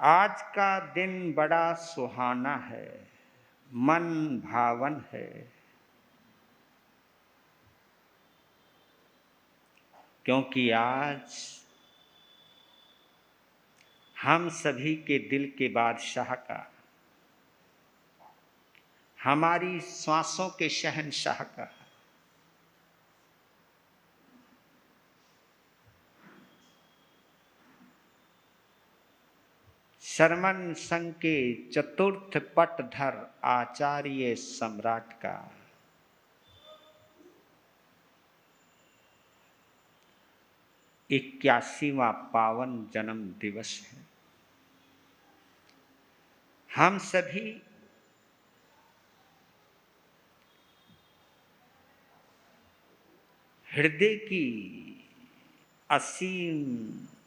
आज का दिन बड़ा सुहाना है, मन भावन है, क्योंकि आज हम सभी के दिल के बादशाह का, हमारी श्वासों के शहंशाह का, शर्मन संघ के चतुर्थ पटधर आचार्य सम्राट का 81वां पावन जन्म दिवस है। हम सभी हृदय की असीम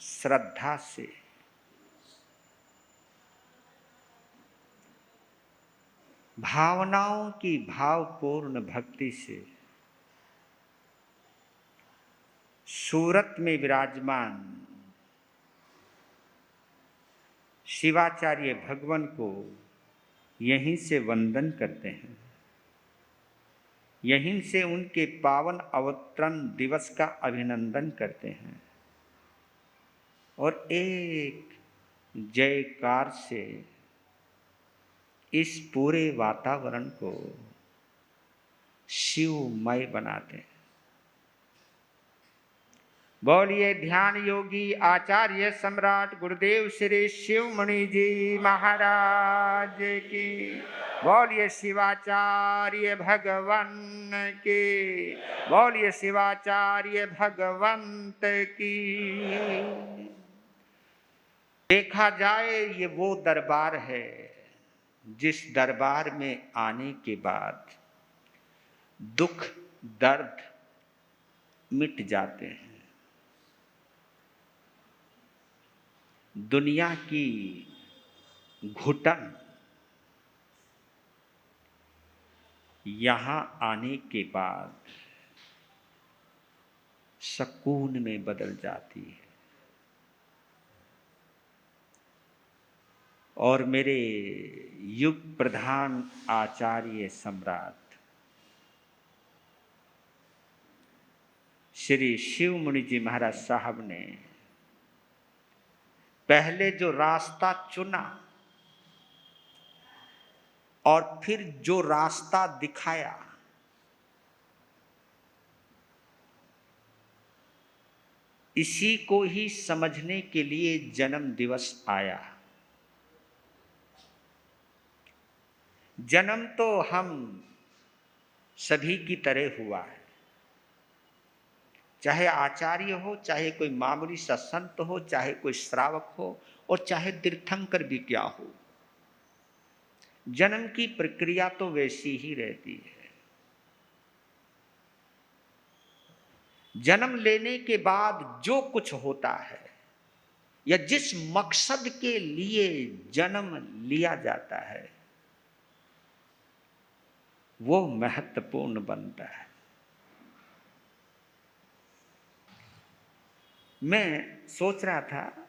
श्रद्धा से भावनाओं की भावपूर्ण भक्ति से सूरत में विराजमान शिवाचार्य भगवान को यहीं से वंदन करते हैं, यहीं से उनके पावन अवतरण दिवस का अभिनंदन करते हैं और एक जयकार से इस पूरे वातावरण को शिवमय बनाते हैं। बोलिए ध्यान योगी आचार्य सम्राट गुरुदेव श्री शिवमणि जी महाराज की, बोलिए शिवाचार्य भगवान की, बोलिए शिवाचार्य भगवंत की। देखा जाए ये वो दरबार है जिस दरबार में आने के बाद दुख दर्द मिट जाते हैं। दुनिया की घुटन यहाँ आने के बाद सुकून में बदल जाती है। और मेरे युग प्रधान आचार्य सम्राट श्री शिवमुनि जी महाराज साहब ने पहले जो रास्ता चुना और फिर जो रास्ता दिखाया, इसी को ही समझने के लिए जन्म दिवस आया। जन्म तो हम सभी की तरह हुआ है, चाहे आचार्य हो, चाहे कोई मामूली सा संत हो, चाहे कोई श्रावक हो और चाहे तीर्थंकर भी क्या हो, जन्म की प्रक्रिया तो वैसी ही रहती है। जन्म लेने के बाद जो कुछ होता है या जिस मकसद के लिए जन्म लिया जाता है वो महत्वपूर्ण बनता है। मैं सोच रहा था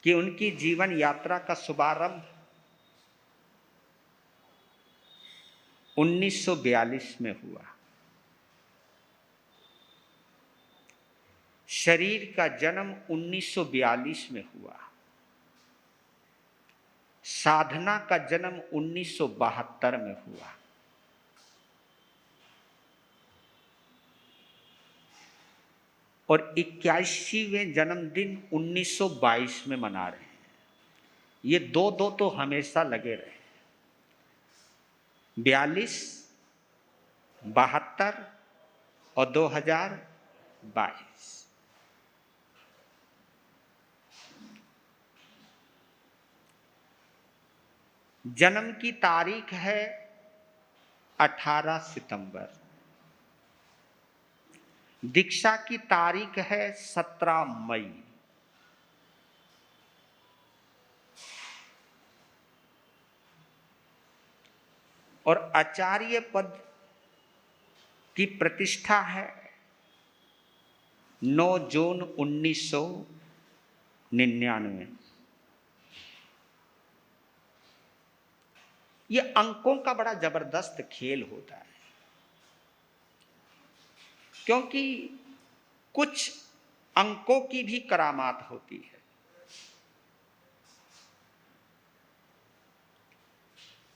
कि उनकी जीवन यात्रा का शुभारंभ 1942 में हुआ। शरीर का जन्म 1942 में हुआ। साधना का जन्म 1972 में हुआ। और 81वें जन्मदिन 1922 में मना रहे हैं। ये दो तो हमेशा लगे रहे, 42, 72 और 2022। जन्म की तारीख है 18 सितंबर, दीक्षा की तारीख है 17 मई। और आचार्य पद की प्रतिष्ठा है 9 जून 1999। ये अंकों का बड़ा जबरदस्त खेल होता है, क्योंकि कुछ अंकों की भी करामात होती है।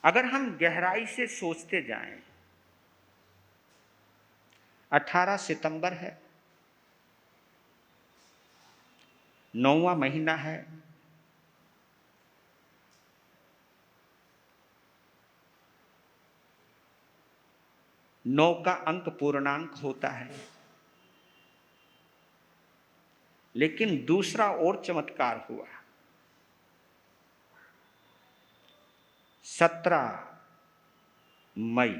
अगर हम गहराई से सोचते जाएं, 18 सितंबर है, 9वां महीना है, नौ का अंक पूर्णांक होता है। लेकिन दूसरा और चमत्कार हुआ, 17 मई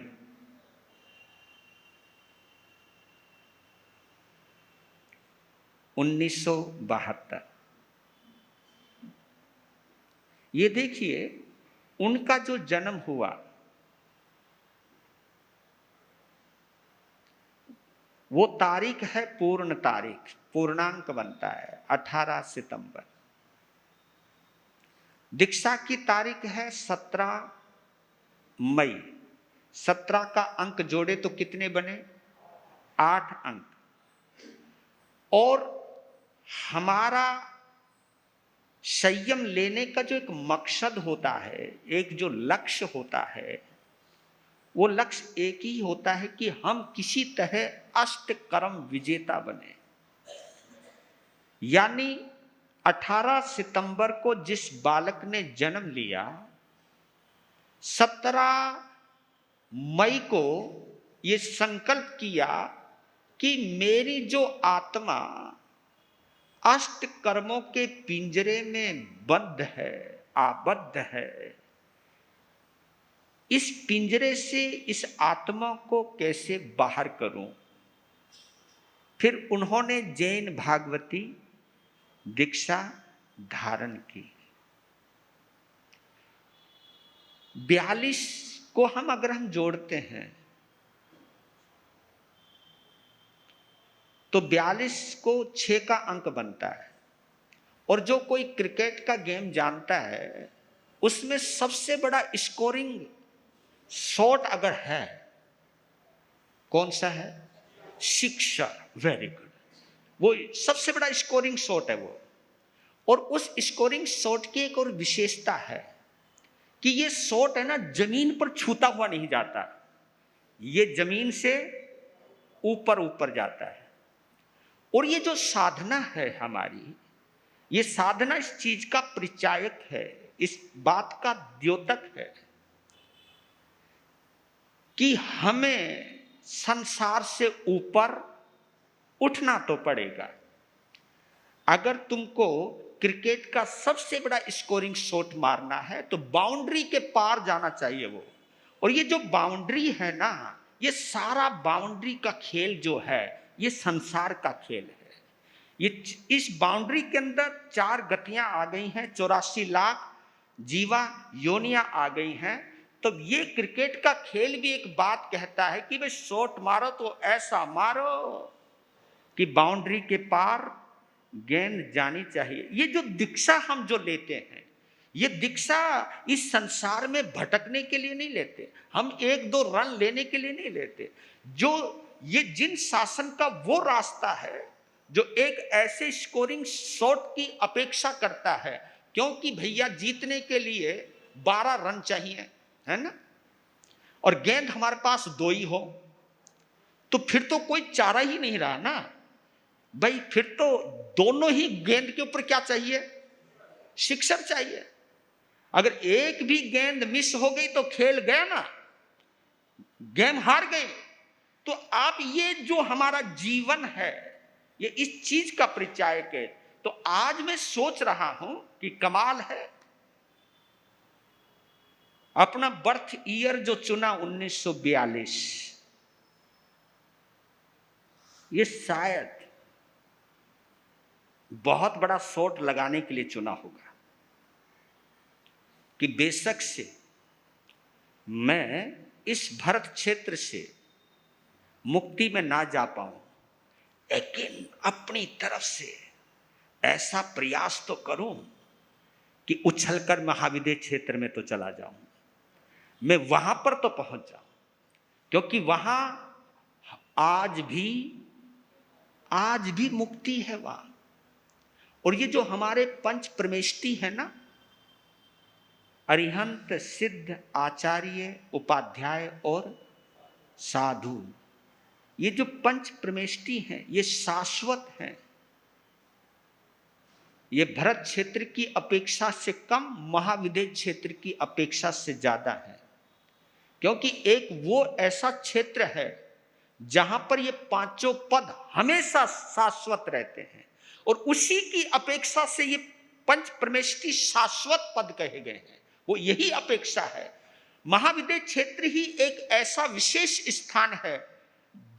1972। ये देखिए, उनका जो जन्म हुआ वो तारीख है, पूर्ण तारीख, पूर्णांक बनता है 18 सितंबर। दीक्षा की तारीख है 17 मई। 17 का अंक जोड़े तो कितने बने? 8 अंक। और हमारा संयम लेने का जो एक मकसद होता है, एक जो लक्ष्य होता है, वो लक्ष्य एक ही होता है कि हम किसी तरह अष्टकर्म विजेता बने। यानी 18 सितंबर को जिस बालक ने जन्म लिया, 17 मई को ये संकल्प किया कि मेरी जो आत्मा अष्ट कर्मों के पिंजरे में बद्ध है, आबद्ध है, इस पिंजरे से इस आत्मा को कैसे बाहर करूं। फिर उन्होंने जैन भागवती दीक्षा धारण की। 42 को हम अगर हम जोड़ते हैं तो 42 को 6 का अंक बनता है। और जो कोई क्रिकेट का गेम जानता है, उसमें सबसे बड़ा स्कोरिंग शॉट अगर है, कौन सा है? सिक्सर। वेरी गुड, वो सबसे बड़ा स्कोरिंग शॉट है वो। और उस स्कोरिंग शॉट की एक और विशेषता है कि ये शॉट है ना, जमीन पर छूता हुआ नहीं जाता, ये जमीन से ऊपर ऊपर जाता है। और ये जो साधना है हमारी, ये साधना इस चीज का परिचायक है, इस बात का द्योतक है कि हमें संसार से ऊपर उठना तो पड़ेगा। अगर तुमको क्रिकेट का सबसे बड़ा स्कोरिंग शॉट मारना है तो बाउंड्री के पार जाना चाहिए वो। और ये जो बाउंड्री है ना, ये सारा बाउंड्री का खेल जो है, ये संसार का खेल है। ये इस बाउंड्री के अंदर 4 गतियां आ गई हैं, 84 लाख जीवा योनियां आ गई हैं। तो ये क्रिकेट का खेल भी एक बात कहता है कि भाई शॉट मारो तो ऐसा मारो कि बाउंड्री के पार गेंद जानी चाहिए। ये जो दीक्षा हम जो लेते हैं, ये दीक्षा इस संसार में भटकने के लिए नहीं लेते, हम 1-2 रन लेने के लिए नहीं लेते। जो ये जिन शासन का वो रास्ता है जो एक ऐसे स्कोरिंग शॉट की अपेक्षा करता है, क्योंकि भैया जीतने के लिए 12 रन चाहिए, है ना, और गेंद हमारे पास 2 ही हो, तो फिर तो कोई चारा ही नहीं रहा ना भाई। फिर तो दोनों ही गेंद के ऊपर क्या चाहिए? सिक्सर चाहिए। अगर एक भी गेंद मिस हो गई तो खेल गया ना, गेम हार गए। तो आप ये जो हमारा जीवन है, ये इस चीज का परिचायक है। तो आज मैं सोच रहा हूं कि कमाल है, अपना बर्थ ईयर जो चुना 1942, ये शायद बहुत बड़ा शॉट लगाने के लिए चुना होगा कि बेशक से मैं इस भरत क्षेत्र से मुक्ति में ना जा पाऊं, लेकिन अपनी तरफ से ऐसा प्रयास तो करूं कि उछलकर महाविद्य क्षेत्र में तो चला जाऊं, मैं वहां पर तो पहुंच जाऊं, क्योंकि वहां आज भी मुक्ति है वहां। और ये जो हमारे पंच प्रमेष्टि है ना, अरिहंत, सिद्ध, आचार्य, उपाध्याय और साधु, ये जो पंच प्रमेष्टि हैं ये शाश्वत हैं। ये भरत क्षेत्र की अपेक्षा से कम, महाविद्य क्षेत्र की अपेक्षा से ज्यादा है, क्योंकि एक वो ऐसा क्षेत्र है जहां पर ये पांचों पद हमेशा शाश्वत रहते हैं, और उसी की अपेक्षा से ये पंच प्रमेष्टि शाश्वत पद कहे गए हैं। वो यही अपेक्षा है। महाविद्य क्षेत्र ही एक ऐसा विशेष स्थान है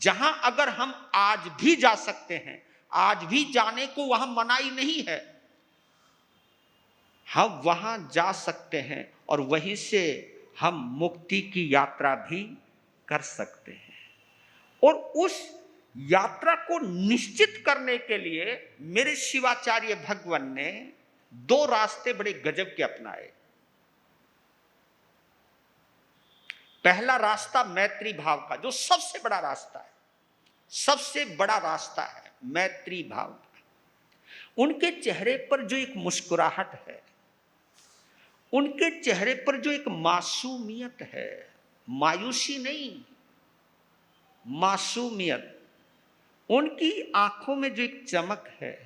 जहां अगर हम आज भी जा सकते हैं, आज भी जाने को वहां मनाही नहीं है, हम वहां जा सकते हैं और वहीं से हम मुक्ति की यात्रा भी कर सकते हैं। और उस यात्रा को निश्चित करने के लिए मेरे शिवाचार्य भगवान ने दो रास्ते बड़े गजब के अपनाए। पहला रास्ता मैत्री भाव का, जो सबसे बड़ा रास्ता है, सबसे बड़ा रास्ता है मैत्री भाव का। उनके चेहरे पर जो एक मुस्कुराहट है, उनके चेहरे पर जो एक मासूमियत है, मायूसी नहीं, मासूमियत, उनकी आंखों में जो एक चमक है,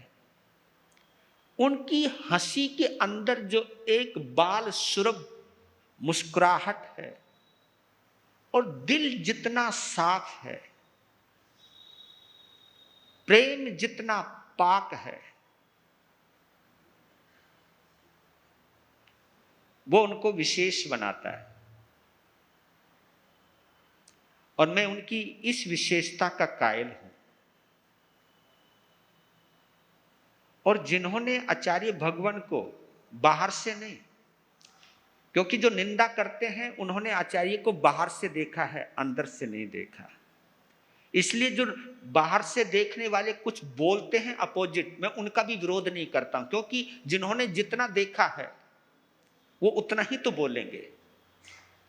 उनकी हंसी के अंदर जो एक बाल सुरभ मुस्कुराहट है, और दिल जितना साफ है, प्रेम जितना पाक है, वो उनको विशेष बनाता है। और मैं उनकी इस विशेषता का कायल हूं। और जिन्होंने आचार्य भगवान को बाहर से नहीं, क्योंकि जो निंदा करते हैं उन्होंने आचार्य को बाहर से देखा है, अंदर से नहीं देखा। इसलिए जो बाहर से देखने वाले कुछ बोलते हैं अपोजिट, मैं उनका भी विरोध नहीं करता हूं, क्योंकि जिन्होंने जितना देखा है वो उतना ही तो बोलेंगे,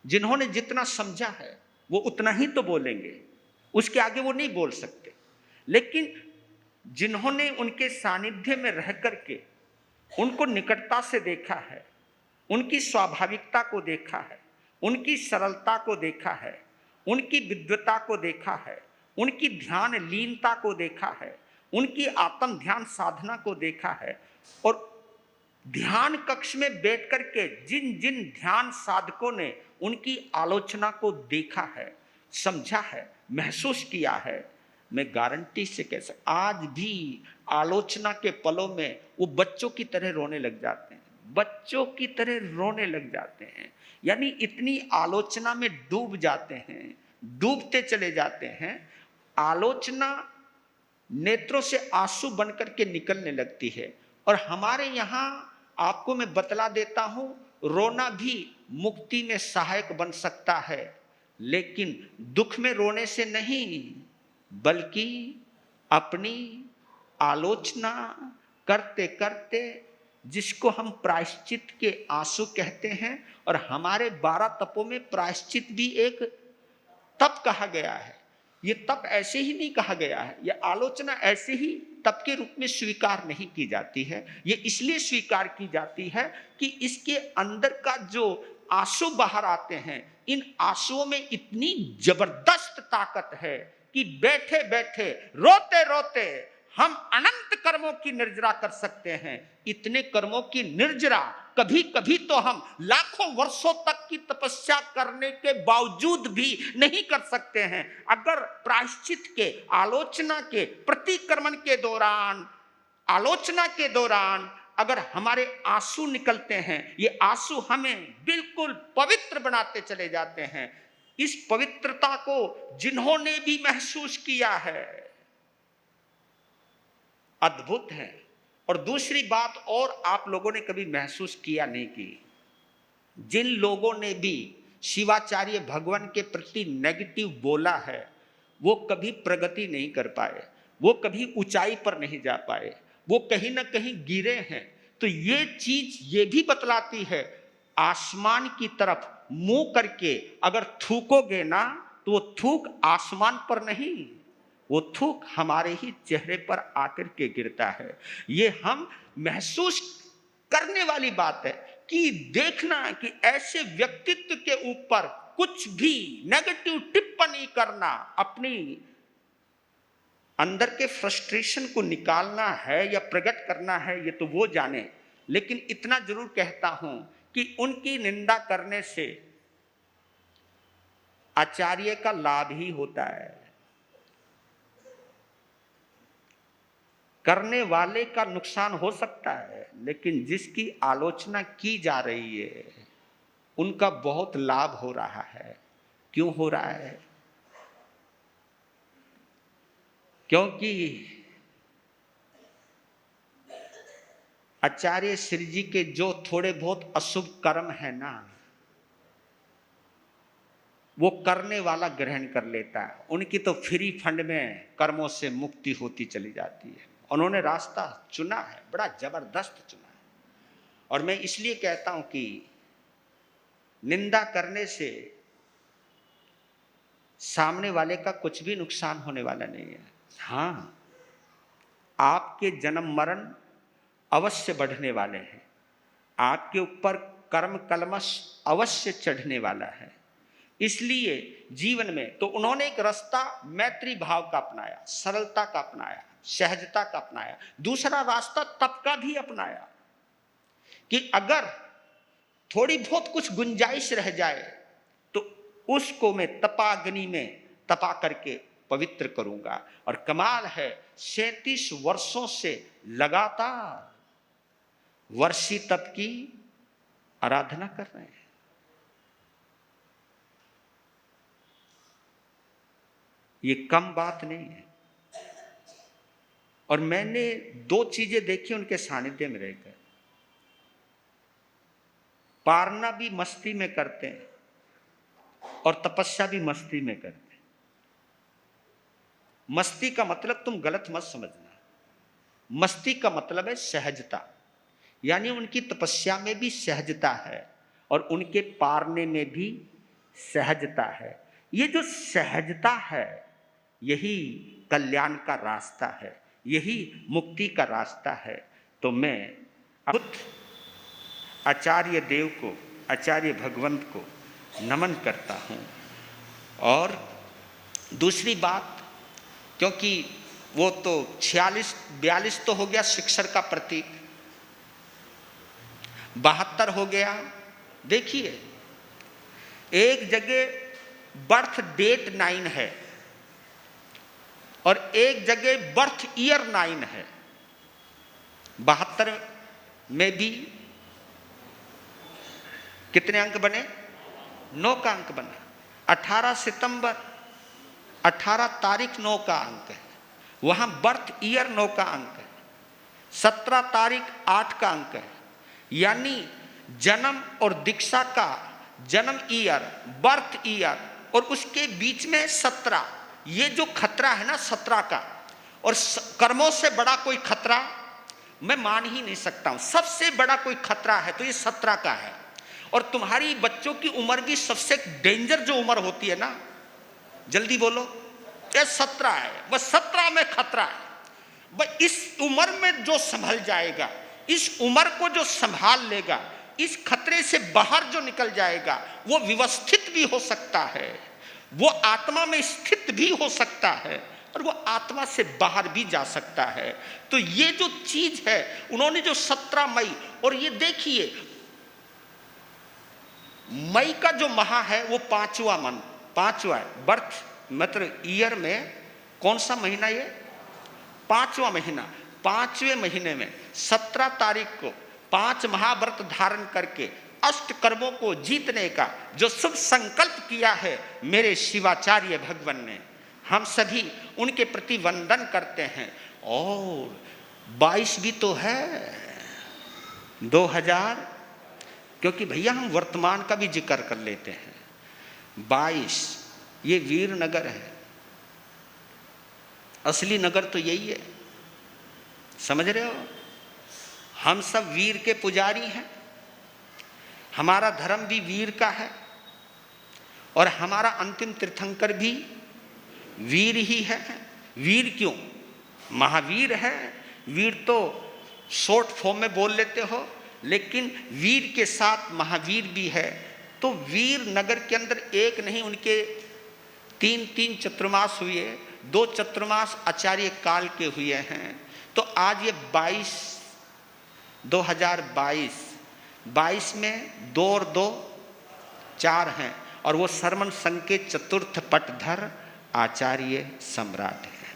जिन्होंने जितना समझा है वो उतना ही तो बोलेंगे, उसके आगे वो नहीं बोल सकते। लेकिन जिन्होंने उनके सानिध्य में रह करके उनको निकटता से देखा है, उनकी स्वाभाविकता को देखा है, उनकी सरलता को देखा है, उनकी विद्वता को देखा है, उनकी ध्यान लीनता को देखा है, उनकी आत्म ध्यान साधना को देखा है, और ध्यान कक्ष में बैठ करके जिन जिन ध्यान साधकों ने उनकी आलोचना को देखा है, समझा है, महसूस किया है, मैं गारंटी से कह सकता, आज भी आलोचना के पलों में वो बच्चों की तरह रोने लग जाते हैं, बच्चों की तरह रोने लग जाते हैं। यानी इतनी आलोचना में डूब जाते हैं, डूबते चले जाते हैं। आलोचना नेत्रों से आंसू बनकर के निकलने लगती है। और हमारे यहाँ आपको मैं बतला देता हूं, रोना भी मुक्ति में सहायक बन सकता है, लेकिन दुख में रोने से नहीं, बल्कि अपनी आलोचना करते करते, जिसको हम प्रायश्चित के आंसू कहते हैं, और हमारे 12 तपों में प्रायश्चित भी एक तप कहा गया है। ये तप ऐसे ही नहीं कहा गया है, ये आलोचना ऐसे ही तप के रूप में स्वीकार नहीं की जाती है। ये इसलिए स्वीकार की जाती है कि इसके अंदर का जो आंसू बाहर आते हैं, इन आंसुओं में इतनी जबरदस्त ताकत है कि बैठे बैठे रोते रोते हम अनंत कर्मों की निर्जरा कर सकते हैं। इतने कर्मों की निर्जरा कभी कभी तो हम लाखों वर्षों तक की तपस्या करने के बावजूद भी नहीं कर सकते हैं। अगर प्रायश्चित के, आलोचना के, प्रतिक्रमण के दौरान, आलोचना के दौरान अगर हमारे आंसू निकलते हैं, ये आंसू हमें बिल्कुल पवित्र बनाते चले जाते हैं। इस पवित्रता को जिन्होंने भी महसूस किया है, अद्भुत है। और दूसरी बात और आप लोगों ने कभी महसूस किया नहीं की, जिन लोगों ने भी शिवाचार्य भगवान के प्रति नेगेटिव बोला है, वो कभी प्रगति नहीं कर पाए। वो कभी ऊंचाई पर नहीं जा पाए, वो कहीं ना कहीं गिरे हैं। तो ये चीज ये भी बतलाती है, आसमान की तरफ मुंह करके अगर थूकोगे ना तो वो थूक आसमान पर नहीं, वो थूक हमारे ही चेहरे पर आकर के गिरता है। ये हम महसूस करने वाली बात है कि देखना कि ऐसे व्यक्तित्व के ऊपर कुछ भी नेगेटिव टिप्पणी करना, अपनी अंदर के फ्रस्ट्रेशन को निकालना है या प्रकट करना है, ये तो वो जाने। लेकिन इतना जरूर कहता हूं कि उनकी निंदा करने से आचार्य का लाभ ही होता है, करने वाले का नुकसान हो सकता है, लेकिन जिसकी आलोचना की जा रही है उनका बहुत लाभ हो रहा है। क्यों हो रहा है? क्योंकि आचार्य श्री जी के जो थोड़े बहुत अशुभ कर्म है ना, वो करने वाला ग्रहण कर लेता है। उनकी तो फ्री फंड में कर्मों से मुक्ति होती चली जाती है। उन्होंने रास्ता चुना है, बड़ा जबरदस्त चुना है। और मैं इसलिए कहता हूं कि निंदा करने से सामने वाले का कुछ भी नुकसान होने वाला नहीं है। हाँ, आपके जन्म मरण अवश्य बढ़ने वाले हैं, आपके ऊपर कर्म कलमश अवश्य चढ़ने वाला है। इसलिए जीवन में तो उन्होंने एक रास्ता मैत्री भाव का अपनाया, सरलता का अपनाया, सहजता का अपनाया। दूसरा रास्ता तप का भी अपनाया कि अगर थोड़ी बहुत कुछ गुंजाइश रह जाए तो उसको मैं तपाग्नि में तपा करके पवित्र करूंगा। और कमाल है, 37 वर्षों से लगातार वर्षी तप की आराधना कर रहे हैं। ये कम बात नहीं है। और मैंने 2 चीजें देखी उनके सानिध्य में रहकर। पारना भी मस्ती में करते हैं और तपस्या भी मस्ती में करते हैं। मस्ती का मतलब तुम गलत मत समझना, मस्ती का मतलब है सहजता, यानी उनकी तपस्या में भी सहजता है और उनके पारने में भी सहजता है। ये जो सहजता है यही कल्याण का रास्ता है, यही मुक्ति का रास्ता है। तो मैं खुद आचार्य देव को, आचार्य भगवंत को नमन करता हूँ। और दूसरी बात, क्योंकि वो तो 46-42 तो हो गया शिक्षण का प्रतीक, 72 हो गया। देखिए, एक जगह बर्थ डेट 9 है और एक जगह बर्थ ईयर 9 है। 72 में भी कितने अंक बने? 9 का अंक बना। 18 सितंबर 18 तारीख 9 का अंक है, वहां बर्थ ईयर 9 का अंक है। 17 तारीख 8 का अंक है, यानी जन्म और दीक्षा का जन्म ईयर, बर्थ ईयर और उसके बीच में 17, ये जो खतरा है ना 17 का, और कर्मों से बड़ा कोई खतरा मैं मान ही नहीं सकता हूं। सबसे बड़ा कोई खतरा है तो ये 17 का है। और तुम्हारी बच्चों की उम्र भी सबसे डेंजर जो उम्र होती है ना, जल्दी बोलो, ये 17 है। बस 17 में खतरा है। बस इस उम्र में जो संभल जाएगा, इस उम्र को जो संभाल लेगा, इस खतरे से बाहर जो निकल जाएगा, वो व्यवस्थित भी हो सकता है, वो आत्मा में स्थित भी हो सकता है और वो आत्मा से बाहर भी जा सकता है। तो ये जो चीज है, उन्होंने जो 17 मई, और ये देखिए मई का जो माह है वो 5वां है। बर्थ मतलब ईयर में कौन सा महीना? ये 5वां महीना। 5वें महीने में 17 तारीख को 5 महाव्रत धारण करके अष्ट कर्मों को जीतने का जो शुभ संकल्प किया है मेरे शिवाचार्य भगवान ने, हम सभी उनके प्रति वंदन करते हैं। और 22 भी तो है, 2000, क्योंकि भैया हम वर्तमान का भी जिक्र कर लेते हैं। 22 ये वीरनगर है, असली नगर तो यही है, समझ रहे हो? हम सब वीर के पुजारी हैं, हमारा धर्म भी वीर का है और हमारा अंतिम तीर्थंकर भी वीर ही है। वीर क्यों? महावीर है। वीर तो शॉर्ट फॉर्म में बोल लेते हो, लेकिन वीर के साथ महावीर भी है। तो वीर नगर के अंदर एक नहीं, उनके 3 चतुर्मास हुए, 2 चतुर्मास आचार्य काल के हुए हैं। तो आज ये 2022 में 2 और 2 4 हैं, और वो सरमन संघ के चतुर्थ पटधर आचार्य सम्राट है।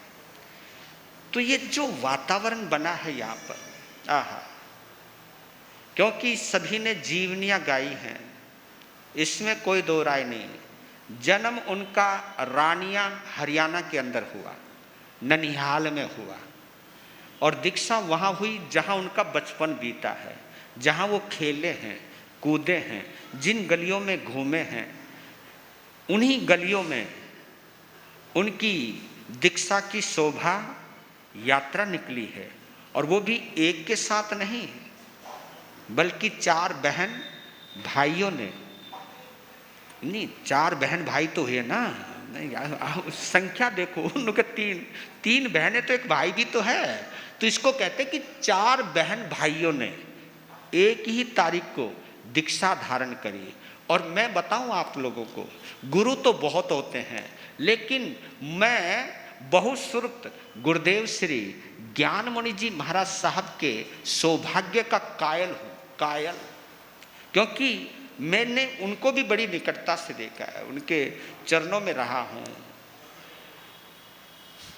तो ये जो वातावरण बना है यहाँ पर, आहा, क्योंकि सभी ने जीवनियाँ गाई हैं, इसमें कोई दो राय नहीं। जन्म उनका रानिया हरियाणा के अंदर हुआ, ननिहाल में हुआ, और दीक्षा वहाँ हुई जहाँ उनका बचपन बीता है, जहाँ वो खेले हैं, कूदे हैं, जिन गलियों में घूमे हैं, उन्हीं गलियों में उनकी दीक्षा की शोभा यात्रा निकली है। और वो भी एक के साथ नहीं, बल्कि 4 बहन भाइयों ने, नहीं 4 बहन भाई तो हुए ना, नहीं संख्या देखो, उनके 3 बहनें तो एक भाई भी तो है। तो इसको कहते कि 4 बहन भाइयों ने एक ही तारीख को दीक्षा धारण करी। और मैं बताऊं आप लोगों को, गुरु तो बहुत होते हैं, लेकिन मैं बहुश्रुत गुरुदेव श्री ज्ञानमणि जी महाराज साहब के सौभाग्य का कायल हूँ, कायल, क्योंकि मैंने उनको भी बड़ी निकटता से देखा है, उनके चरणों में रहा हूँ।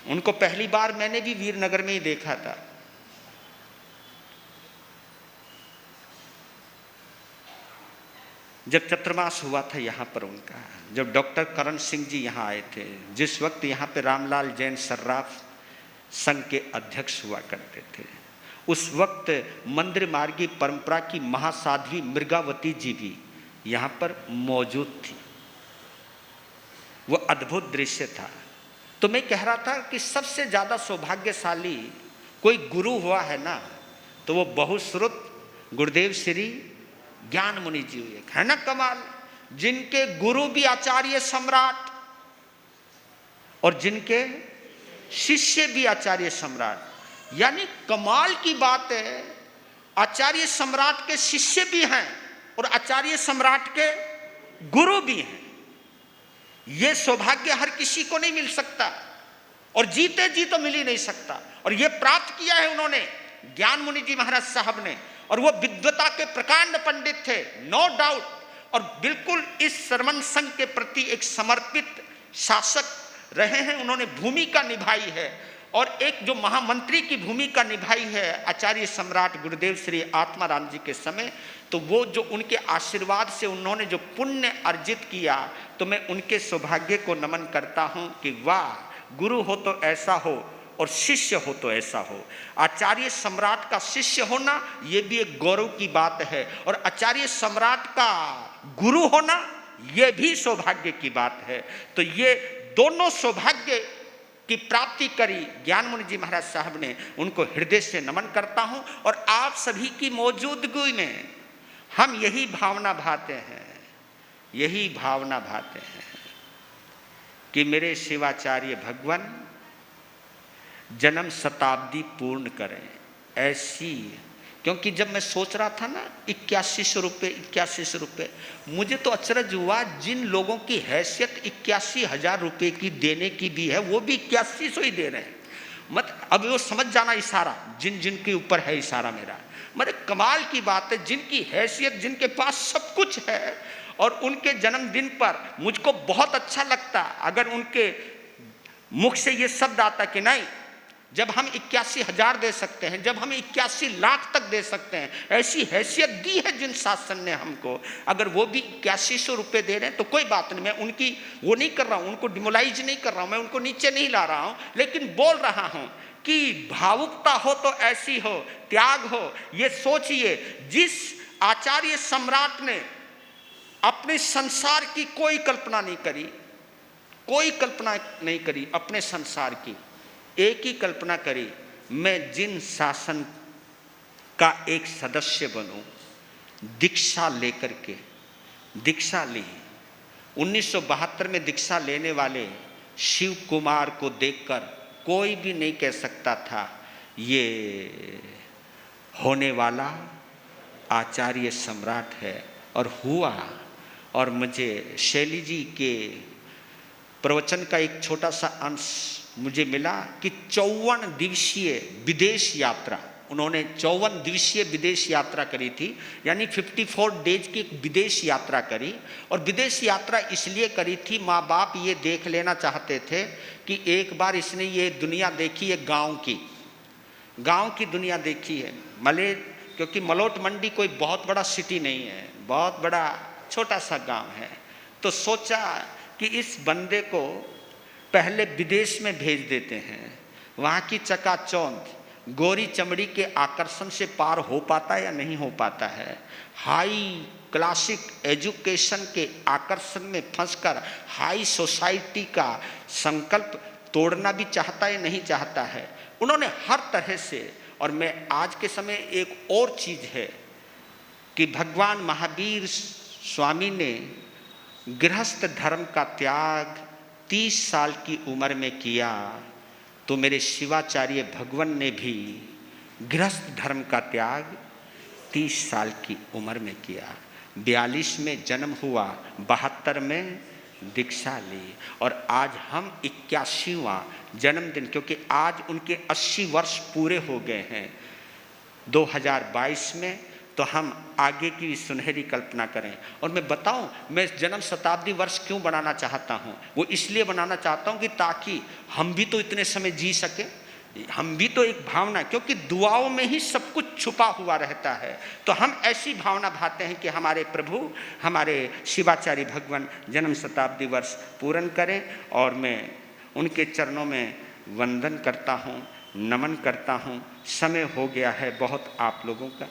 उनको पहली बार मैंने भी वीरनगर में ही देखा था। जब चतुर्मास हुआ था यहाँ पर उनका, जब डॉक्टर करण सिंह जी यहाँ आए थे, जिस वक्त यहाँ पे रामलाल जैन सर्राफ संघ के अध्यक्ष हुआ करते थे, उस वक्त मंदिर मार्गी परंपरा की महासाध्वी मृगावती जी भी यहाँ पर मौजूद थी। वो अद्भुत दृश्य था। तो मैं कह रहा था कि सबसे ज़्यादा सौभाग्यशाली कोई गुरु हुआ है ना, तो वो बहुश्रुत गुरुदेव श्री ज्ञानमुनि जी हुए, है ना कमाल, जिनके गुरु भी आचार्य सम्राट और जिनके शिष्य भी आचार्य सम्राट। यानी कमाल की बात है, आचार्य सम्राट के शिष्य भी हैं और आचार्य सम्राट के गुरु भी हैं। यह सौभाग्य हर किसी को नहीं मिल सकता, और जीते जी तो मिल ही नहीं सकता। और यह प्राप्त किया है उन्होंने, ज्ञानमुनि जी महाराज साहब ने। और वो विद्वता के प्रकांड पंडित थे, नो डाउट, और बिल्कुल इस सरमन संघ के प्रति एक समर्पित शासक रहे हैं। उन्होंने भूमिका निभाई है, और एक जो महामंत्री की भूमिका निभाई है आचार्य सम्राट गुरुदेव श्री आत्माराम जी के समय। तो वो जो उनके आशीर्वाद से उन्होंने जो पुण्य अर्जित किया, तो मैं उनके सौभाग्य को नमन करता हूँ कि वाह, गुरु हो तो ऐसा हो और शिष्य हो तो ऐसा हो। आचार्य सम्राट का शिष्य होना ये भी एक गौरव की बात है, और आचार्य सम्राट का गुरु होना ये भी सौभाग्य की बात है। तो ये दोनों सौभाग्य की प्राप्ति करी ज्ञानमुनि जी महाराज साहब ने, उनको हृदय से नमन करता हूं। और आप सभी की मौजूदगी में हम यही भावना भाते हैं, यही भावना भाते हैं कि मेरे शिवाचार्य भगवान जन्म शताब्दी पूर्ण करें ऐसी। क्योंकि जब मैं सोच रहा था ना 8100 रुपये, मुझे तो अचरज हुआ, जिन लोगों की हैसियत 81,000 रुपये की देने की भी है, वो भी 8100 ही दे रहे हैं। मत अब वो समझ जाना इशारा, जिन जिन के ऊपर है इशारा मेरा, मतलब कमाल की बात है। जिनकी हैसियत, जिनके पास सब कुछ है, और उनके जन्मदिन पर मुझको बहुत अच्छा लगता अगर उनके मुख से ये शब्द आता कि नहीं, जब हम 81,000 दे सकते हैं, जब हम 81 लाख तक दे सकते हैं, ऐसी हैसियत दी है जिन शासन ने हमको, अगर वो भी 8100 रुपये दे रहे हैं तो कोई बात नहीं। मैं उनकी वो नहीं कर रहा हूँ, उनको डिमोलाइज नहीं कर रहा हूँ, मैं उनको नीचे नहीं ला रहा हूँ, लेकिन बोल रहा हूँ कि भावुकता हो तो ऐसी हो, त्याग हो। ये सोचिए, जिस आचार्य सम्राट ने अपने संसार की कोई कल्पना नहीं करी, कोई कल्पना नहीं करी अपने संसार की, एक ही कल्पना करी, मैं जिन शासन का एक सदस्य बनूं, दीक्षा लेकर के, दीक्षा ली। 1972 में दीक्षा लेने वाले शिव कुमार को देखकर कोई भी नहीं कह सकता था ये होने वाला आचार्य सम्राट है, और हुआ। और मुझे शैली जी के प्रवचन का एक छोटा सा अंश मुझे मिला कि 54 दिवसीय विदेश यात्रा, उन्होंने 54 दिवसीय विदेश यात्रा करी थी, यानी 54 डेज की विदेश यात्रा करी। और विदेश यात्रा इसलिए करी थी, माँ बाप ये देख लेना चाहते थे कि एक बार इसने ये दुनिया देखी है, गांव की दुनिया देखी है। क्योंकि मलोट मंडी कोई बहुत बड़ा सिटी नहीं है, बहुत बड़ा छोटा सा गांव है। तो सोचा कि इस बंदे को पहले विदेश में भेज देते हैं, वहाँ की चकाचौंध गोरी चमड़ी के आकर्षण से पार हो पाता है या नहीं हो पाता है। हाई क्लासिक एजुकेशन के आकर्षण में फंसकर हाई सोसाइटी का संकल्प तोड़ना भी चाहता है नहीं चाहता है। उन्होंने हर तरह से, और मैं आज के समय एक और चीज़ है कि भगवान महावीर स्वामी ने गृहस्थ धर्म का त्याग 30 साल की उम्र में किया, तो मेरे शिवाचार्य भगवान ने भी गृहस्थ धर्म का त्याग 30 साल की उम्र में किया। 42 में जन्म हुआ, 72 में दीक्षा ली, और आज हम 81वां जन्मदिन, क्योंकि आज उनके 80 वर्ष पूरे हो गए हैं 2022 में। तो हम आगे की सुनहरी कल्पना करें। और मैं बताऊं, मैं जन्म शताब्दी वर्ष क्यों बनाना चाहता हूं? वो इसलिए बनाना चाहता हूं कि ताकि हम भी तो इतने समय जी सकें, हम भी तो एक भावना, क्योंकि दुआओं में ही सब कुछ छुपा हुआ रहता है। तो हम ऐसी भावना भाते हैं कि हमारे प्रभु, हमारे शिवाचार्य भगवान जन्म शताब्दी वर्ष पूर्ण करें। और मैं उनके चरणों में वंदन करता हूँ, नमन करता हूँ। समय हो गया है बहुत आप लोगों का।